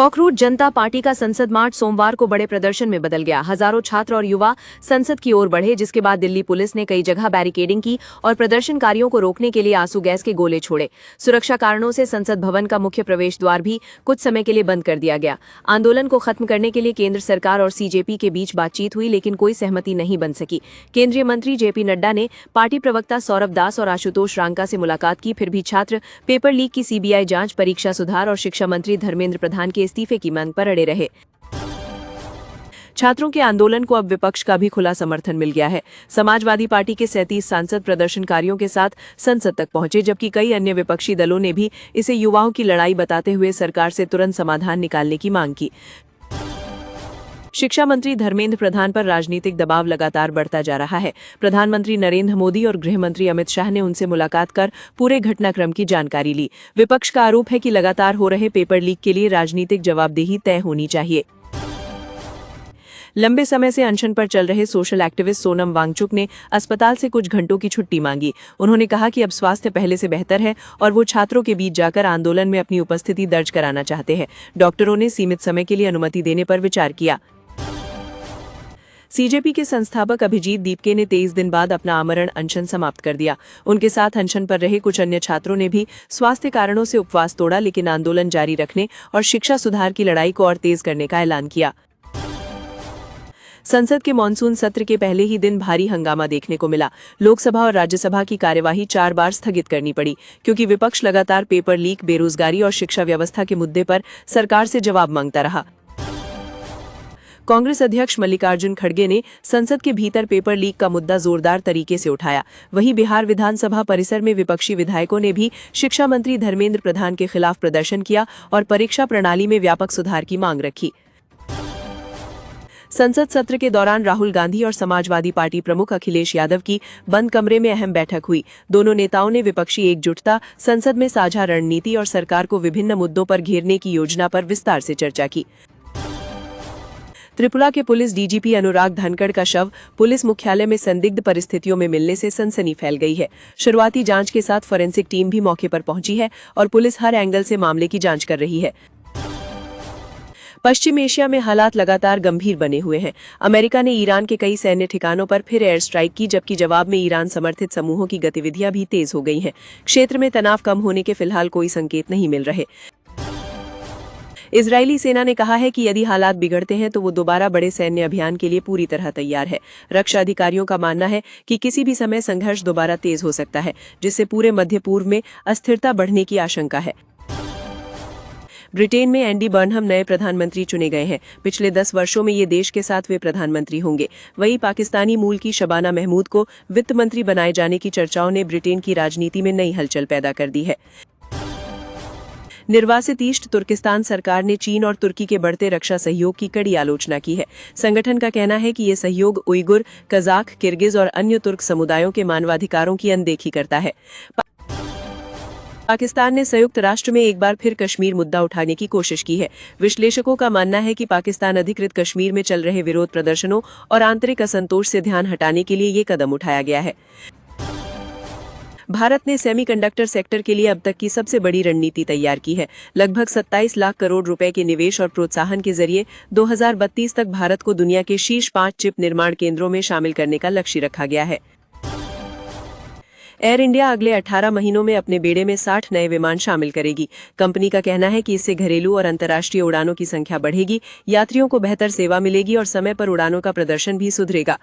Cockroach जनता party का संसद मार्च सोमवार को बड़े प्रदर्शन में बदल गया। हजारों छात्र और युवा संसद की ओर बढ़े, जिसके बाद दिल्ली पुलिस ने कई जगह बैरिकेडिंग की और प्रदर्शनकारियों को रोकने के लिए आंसू गैस के गोले छोड़े। सुरक्षा कारणों से संसद भवन का मुख्य प्रवेश द्वार भी कुछ समय के लिए बंद कर दिया गया। आंदोलन को खत्म करने के लिए केंद्र सरकार और सीजेपी के बीच बातचीत हुई, लेकिन कोई सहमति नहीं बन सकी। केंद्रीय मंत्री जेपी नड्डा ने पार्टी प्रवक्ता सौरभ दास और आशुतोष रांका से मुलाकात की, फिर भी छात्र पेपर लीक की सीबीआई जांच, परीक्षा सुधार और शिक्षा मंत्री धर्मेंद्र प्रधान के इस्तीफे की मांग पर अड़े रहे। छात्रों के आंदोलन को अब विपक्ष का भी खुला समर्थन मिल गया है। समाजवादी पार्टी के 37 सांसद प्रदर्शनकारियों के साथ संसद तक पहुंचे, जबकि कई अन्य विपक्षी दलों ने भी इसे युवाओं की लड़ाई बताते हुए सरकार से तुरंत समाधान निकालने की मांग की। शिक्षा मंत्री धर्मेंद्र प्रधान पर राजनीतिक दबाव लगातार बढ़ता जा रहा है। प्रधानमंत्री नरेंद्र मोदी और गृह मंत्री अमित शाह ने उनसे मुलाकात कर पूरे घटनाक्रम की जानकारी ली। विपक्ष का आरोप है कि लगातार हो रहे पेपर लीक के लिए राजनीतिक जवाबदेही तय होनी चाहिए। लंबे समय से अनशन पर चल रहे सोशल एक्टिविस्ट सोनम वांगचुक ने अस्पताल से कुछ घंटों की छुट्टी मांगी। उन्होंने कहा कि अब स्वास्थ्य पहले से बेहतर है और वो छात्रों के बीच जाकर आंदोलन में अपनी उपस्थिति दर्ज कराना चाहते हैं। डॉक्टरों ने सीमित समय के लिए अनुमति देने पर विचार किया। सीजेपी के संस्थापक अभिजीत दीपके ने 23 दिन बाद अपना आमरण अनशन समाप्त कर दिया। उनके साथ अनशन पर रहे कुछ अन्य छात्रों ने भी स्वास्थ्य कारणों से उपवास तोड़ा, लेकिन आंदोलन जारी रखने और शिक्षा सुधार की लड़ाई को और तेज करने का ऐलान किया। संसद के मॉनसून सत्र के पहले ही दिन भारी हंगामा देखने को मिला। लोकसभा और राज्यसभा की कार्यवाही 4 बार स्थगित करनी पड़ी, क्योंकि विपक्ष लगातार पेपर लीक, बेरोजगारी और शिक्षा व्यवस्था के मुद्दे पर सरकार से जवाब मांगता रहा। कांग्रेस अध्यक्ष मल्लिकार्जुन खड़गे ने संसद के भीतर पेपर लीक का मुद्दा जोरदार तरीके से उठाया। वहीं बिहार विधानसभा परिसर में विपक्षी विधायकों ने भी शिक्षा मंत्री धर्मेंद्र प्रधान के खिलाफ प्रदर्शन किया और परीक्षा प्रणाली में व्यापक सुधार की मांग रखी। संसद सत्र के दौरान राहुल गांधी और समाजवादी पार्टी प्रमुख अखिलेश यादव की बंद कमरे में अहम बैठक हुई। दोनों नेताओं ने विपक्षी एकजुटता, संसद में साझा रणनीति और सरकार को विभिन्न मुद्दों पर घेरने की योजना पर विस्तार से चर्चा की। त्रिपुरा के पुलिस डीजीपी अनुराग धनखड़ का शव पुलिस मुख्यालय में संदिग्ध परिस्थितियों में मिलने से सनसनी फैल गई है। शुरुआती जांच के साथ फोरेंसिक टीम भी मौके पर पहुंची है और पुलिस हर एंगल से मामले की जांच कर रही है। पश्चिम एशिया में हालात लगातार गंभीर बने हुए हैं। अमेरिका ने ईरान के कई सैन्य ठिकानों पर फिर एयर स्ट्राइक की, जबकि जवाब में ईरान समर्थित समूहों की गतिविधियां भी तेज हो गई हैं। क्षेत्र में तनाव कम होने के फिलहाल कोई संकेत नहीं मिल रहे। इजरायली सेना ने कहा है कि यदि हालात बिगड़ते हैं तो वो दोबारा बड़े सैन्य अभियान के लिए पूरी तरह तैयार है। रक्षा अधिकारियों का मानना है कि किसी भी समय संघर्ष दोबारा तेज हो सकता है, जिससे पूरे मध्य पूर्व में अस्थिरता बढ़ने की आशंका है। ब्रिटेन में एंडी बर्नहम नए प्रधानमंत्री चुने गए हैं। पिछले 10 वर्षों में ये देश के 7वें प्रधानमंत्री होंगे। वहीं पाकिस्तानी मूल की शबाना महमूद को वित्त मंत्री बनाए जाने की चर्चाओं ने ब्रिटेन की राजनीति में नई हलचल पैदा कर दी है। निर्वासित ईस्ट तुर्किस्तान सरकार ने चीन और तुर्की के बढ़ते रक्षा सहयोग की कड़ी आलोचना की है। संगठन का कहना है कि ये सहयोग उइगुर, कजाक, किर्गिज और अन्य तुर्क समुदायों के मानवाधिकारों की अनदेखी करता है। पाकिस्तान ने संयुक्त राष्ट्र में एक बार फिर कश्मीर मुद्दा उठाने की कोशिश की है। विश्लेषकों का मानना है कि पाकिस्तान अधिकृत कश्मीर में चल रहे विरोध प्रदर्शनों और आंतरिक असंतोष से ध्यान हटाने के लिए ये कदम उठाया गया है। भारत ने सेमीकंडक्टर सेक्टर के लिए अब तक की सबसे बड़ी रणनीति तैयार की है। लगभग 27 लाख करोड़ रुपए के निवेश और प्रोत्साहन के जरिए 2032 तक भारत को दुनिया के शीर्ष 5 चिप निर्माण केंद्रों में शामिल करने का लक्ष्य रखा गया है। एयर इंडिया अगले 18 महीनों में अपने बेड़े में 60 नए विमान शामिल करेगी। कंपनी का कहना है कि इससे घरेलू और अंतर्राष्ट्रीय उड़ानों की संख्या बढ़ेगी, यात्रियों को बेहतर सेवा मिलेगी और समय पर उड़ानों का प्रदर्शन भी सुधरेगा।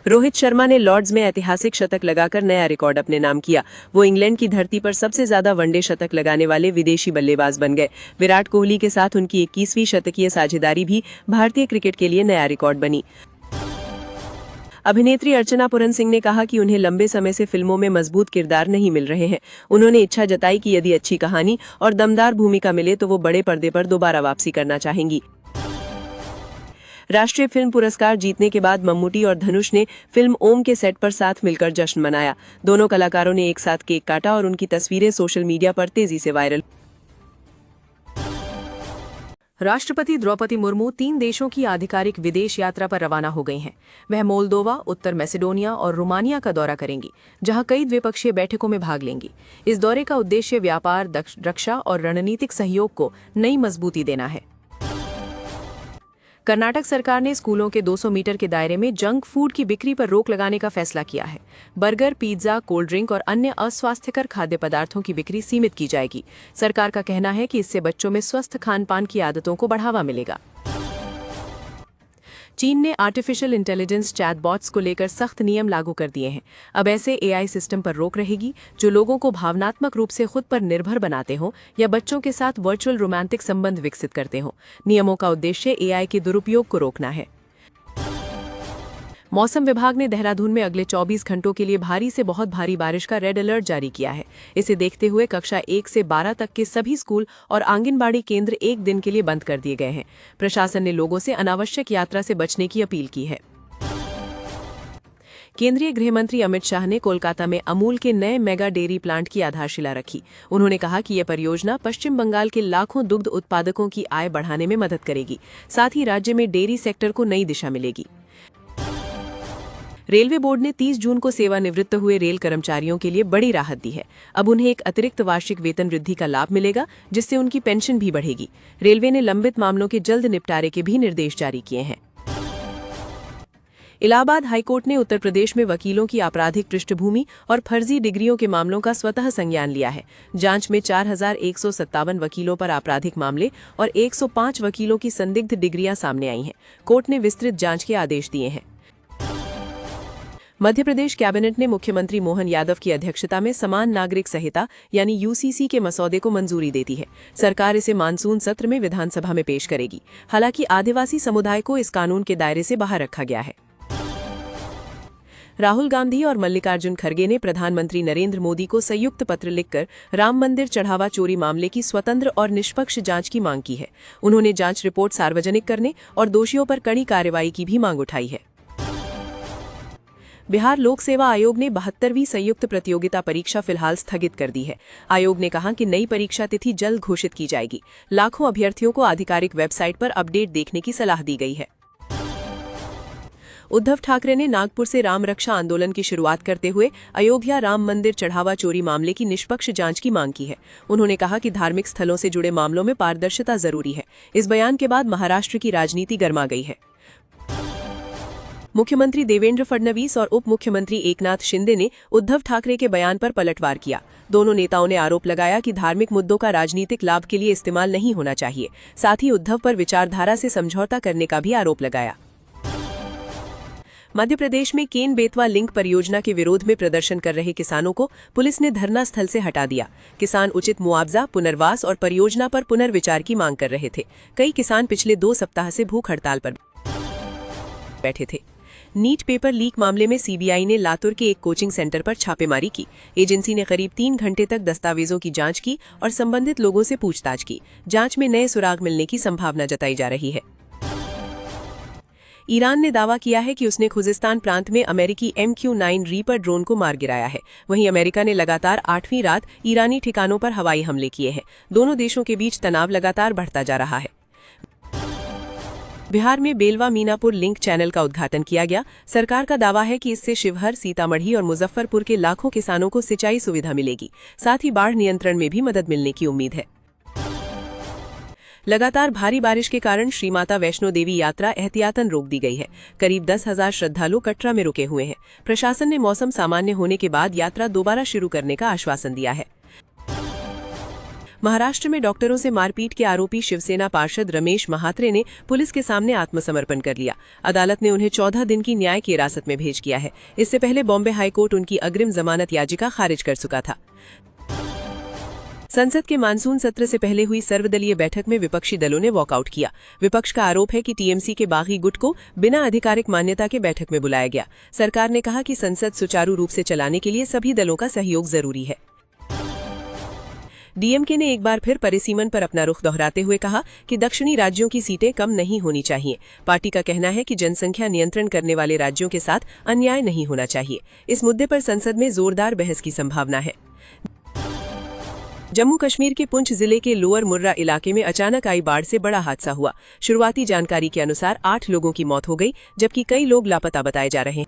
रोहित शर्मा ने लॉर्ड्स में ऐतिहासिक शतक लगाकर नया रिकॉर्ड अपने नाम किया। वो इंग्लैंड की धरती पर सबसे ज्यादा वनडे शतक लगाने वाले विदेशी बल्लेबाज बन गए। विराट कोहली के साथ उनकी 21वीं शतकीय साझेदारी भी भारतीय क्रिकेट के लिए नया रिकॉर्ड बनी। अभिनेत्री अर्चना पूरन सिंह ने कहा कि उन्हें लंबे समय से फिल्मों में मजबूत किरदार नहीं मिल रहे हैं। उन्होंने इच्छा जताई कि यदि अच्छी कहानी और दमदार भूमिका मिले तो वो बड़े पर्दे पर दोबारा वापसी करना चाहेंगी। राष्ट्रीय फिल्म पुरस्कार जीतने के बाद मम्मूटी और धनुष ने फिल्म ओम के सेट पर साथ मिलकर जश्न मनाया। दोनों कलाकारों ने एक साथ केक काटा और उनकी तस्वीरें सोशल मीडिया पर तेजी से वायरल। राष्ट्रपति द्रौपदी मुर्मू 3 देशों की आधिकारिक विदेश यात्रा पर रवाना हो गई हैं। वह मोल्दोवा, उत्तर मैसेडोनिया और रोमानिया का दौरा करेंगी, जहां कई द्विपक्षीय बैठकों में भाग लेंगी। इस दौरे का उद्देश्य व्यापार, रक्षा और रणनीतिक सहयोग को नई मजबूती देना है। कर्नाटक सरकार ने स्कूलों के 200 मीटर के दायरे में जंक फूड की बिक्री पर रोक लगाने का फैसला किया है। बर्गर, पिज्जा, कोल्ड ड्रिंक और अन्य अस्वास्थ्यकर खाद्य पदार्थों की बिक्री सीमित की जाएगी। सरकार का कहना है कि इससे बच्चों में स्वस्थ खान पान की आदतों को बढ़ावा मिलेगा। चीन ने आर्टिफिशियल इंटेलिजेंस चैटबॉट्स को लेकर सख्त नियम लागू कर दिए हैं। अब ऐसे एआई सिस्टम पर रोक रहेगी जो लोगों को भावनात्मक रूप से खुद पर निर्भर बनाते हों या बच्चों के साथ वर्चुअल रोमांटिक संबंध विकसित करते हों। नियमों का उद्देश्य एआई के दुरुपयोग को रोकना है। मौसम विभाग ने देहरादून में अगले 24 घंटों के लिए भारी से बहुत भारी बारिश का रेड अलर्ट जारी किया है। इसे देखते हुए कक्षा 1 से 12 तक के सभी स्कूल और आंगनबाड़ी केंद्र 1 दिन के लिए बंद कर दिए गए हैं। प्रशासन ने लोगों से अनावश्यक यात्रा से बचने की अपील की है। केंद्रीय गृह मंत्री अमित शाह ने कोलकाता में अमूल के नए मेगा डेयरी प्लांट की आधारशिला रखी। उन्होंने कहा कि यह परियोजना पश्चिम बंगाल के लाखों दुग्ध उत्पादकों की आय बढ़ाने में मदद करेगी। साथ ही राज्य में डेयरी सेक्टर को नई दिशा मिलेगी। रेलवे बोर्ड ने 30 जून को सेवानिवृत्त हुए रेल कर्मचारियों के लिए बड़ी राहत दी है। अब उन्हें एक अतिरिक्त वार्षिक वेतन वृद्धि का लाभ मिलेगा, जिससे उनकी पेंशन भी बढ़ेगी। रेलवे ने लंबित मामलों के जल्द निपटारे के भी निर्देश जारी किए हैं। इलाहाबाद हाईकोर्ट ने उत्तर प्रदेश में वकीलों की आपराधिक पृष्ठभूमि और फर्जी डिग्रियों के मामलों का स्वतः संज्ञान लिया है। जांच में 4157 वकीलों पर आपराधिक मामले और 105 वकीलों की संदिग्ध डिग्रियां सामने आई हैं। कोर्ट ने विस्तृत जांच के आदेश दिए हैं। मध्य प्रदेश कैबिनेट ने मुख्यमंत्री मोहन यादव की अध्यक्षता में समान नागरिक संहिता यानी यूसीसी के मसौदे को मंजूरी दे दी है। सरकार इसे मानसून सत्र में विधानसभा में पेश करेगी। हालांकि आदिवासी समुदाय को इस कानून के दायरे से बाहर रखा गया है। राहुल गांधी और मल्लिकार्जुन खड़गे ने प्रधानमंत्री नरेंद्र मोदी को संयुक्त पत्र लिखकर राम मंदिर चढ़ावा चोरी मामले की स्वतंत्र और निष्पक्ष जांच की मांग की है। उन्होंने जांच रिपोर्ट सार्वजनिक करने और दोषियों पर कड़ी कार्रवाई की भी मांग उठाई है। बिहार लोक सेवा आयोग ने 72वीं संयुक्त प्रतियोगिता परीक्षा फिलहाल स्थगित कर दी है। आयोग ने कहा कि नई परीक्षा तिथि जल्द घोषित की जाएगी। लाखों अभ्यर्थियों को आधिकारिक वेबसाइट पर अपडेट देखने की सलाह दी गई है। उद्धव ठाकरे ने नागपुर से राम रक्षा आंदोलन की शुरुआत करते हुए अयोध्या राम मंदिर चढ़ावा चोरी मामले की निष्पक्ष जांच की मांग की है। उन्होंने कहा कि धार्मिक स्थलों से जुड़े मामलों में पारदर्शिता जरूरी है। इस बयान के बाद महाराष्ट्र की राजनीति गर्मा गई है। मुख्यमंत्री देवेंद्र फडणवीस और उप मुख्यमंत्री एकनाथ शिंदे ने उद्धव ठाकरे के बयान पर पलटवार किया। दोनों नेताओं ने आरोप लगाया कि धार्मिक मुद्दों का राजनीतिक लाभ के लिए इस्तेमाल नहीं होना चाहिए। साथ ही उद्धव पर विचारधारा से समझौता करने का भी आरोप लगाया। मध्य प्रदेश में केन बेतवा लिंक परियोजना के विरोध में प्रदर्शन कर रहे किसानों को पुलिस ने धरना स्थल से हटा दिया। किसान उचित मुआवजा, पुनर्वास और परियोजना पर पुनर्विचार की मांग कर रहे थे। कई किसान पिछले 2 सप्ताह से भूख हड़ताल पर बैठे थे। नीट पेपर लीक मामले में सीबीआई ने लातूर के एक कोचिंग सेंटर पर छापेमारी की। एजेंसी ने करीब 3 घंटे तक दस्तावेजों की जांच की और संबंधित लोगों से पूछताछ की। जांच में नए सुराग मिलने की संभावना जताई जा रही है। ईरान ने दावा किया है कि उसने खुजिस्तान प्रांत में अमेरिकी MQ-9 रीपर ड्रोन को मार गिराया है। वहीं अमेरिका ने लगातार 8वीं रात ईरानी ठिकानों पर हवाई हमले किए हैं। दोनों देशों के बीच तनाव लगातार बढ़ता जा रहा है। बिहार में बेलवा मीनापुर लिंक चैनल का उद्घाटन किया गया। सरकार का दावा है कि इससे शिवहर, सीतामढ़ी और मुजफ्फरपुर के लाखों किसानों को सिंचाई सुविधा मिलेगी। साथ ही बाढ़ नियंत्रण में भी मदद मिलने की उम्मीद है। लगातार भारी बारिश के कारण श्री माता वैष्णो देवी यात्रा एहतियातन रोक दी गई है। करीब 10,000 श्रद्धालु कटरा में रुके हुए हैं। प्रशासन ने मौसम सामान्य होने के बाद यात्रा दोबारा शुरू करने का आश्वासन दिया है। महाराष्ट्र में डॉक्टरों से मारपीट के आरोपी शिवसेना पार्षद रमेश महात्रे ने पुलिस के सामने आत्मसमर्पण कर लिया। अदालत ने उन्हें 14 दिन की न्यायिक हिरासत में भेज दिया है। इससे पहले बॉम्बे हाईकोर्ट उनकी अग्रिम जमानत याचिका खारिज कर चुका था। संसद के मानसून सत्र से पहले हुई सर्वदलीय बैठक में विपक्षी दलों ने वॉकआउट किया। विपक्ष का आरोप है कि टीएमसी के बागी गुट को बिना आधिकारिक मान्यता के बैठक में बुलाया गया। सरकार ने कहा कि संसद सुचारू रूप से चलाने के लिए सभी दलों का सहयोग जरूरी है। डीएमके ने एक बार फिर परिसीमन पर अपना रुख दोहराते हुए कहा कि दक्षिणी राज्यों की सीटें कम नहीं होनी चाहिए। पार्टी का कहना है कि जनसंख्या नियंत्रण करने वाले राज्यों के साथ अन्याय नहीं होना चाहिए। इस मुद्दे पर संसद में जोरदार बहस की संभावना है। जम्मू कश्मीर के पुंछ जिले के लोअर मुर्रा इलाके में अचानक आई बाढ़ से बड़ा हादसा हुआ। शुरुआती जानकारी के अनुसार 8 लोगों की मौत हो गई, जबकि कई लोग लापता बताए जा रहे हैं।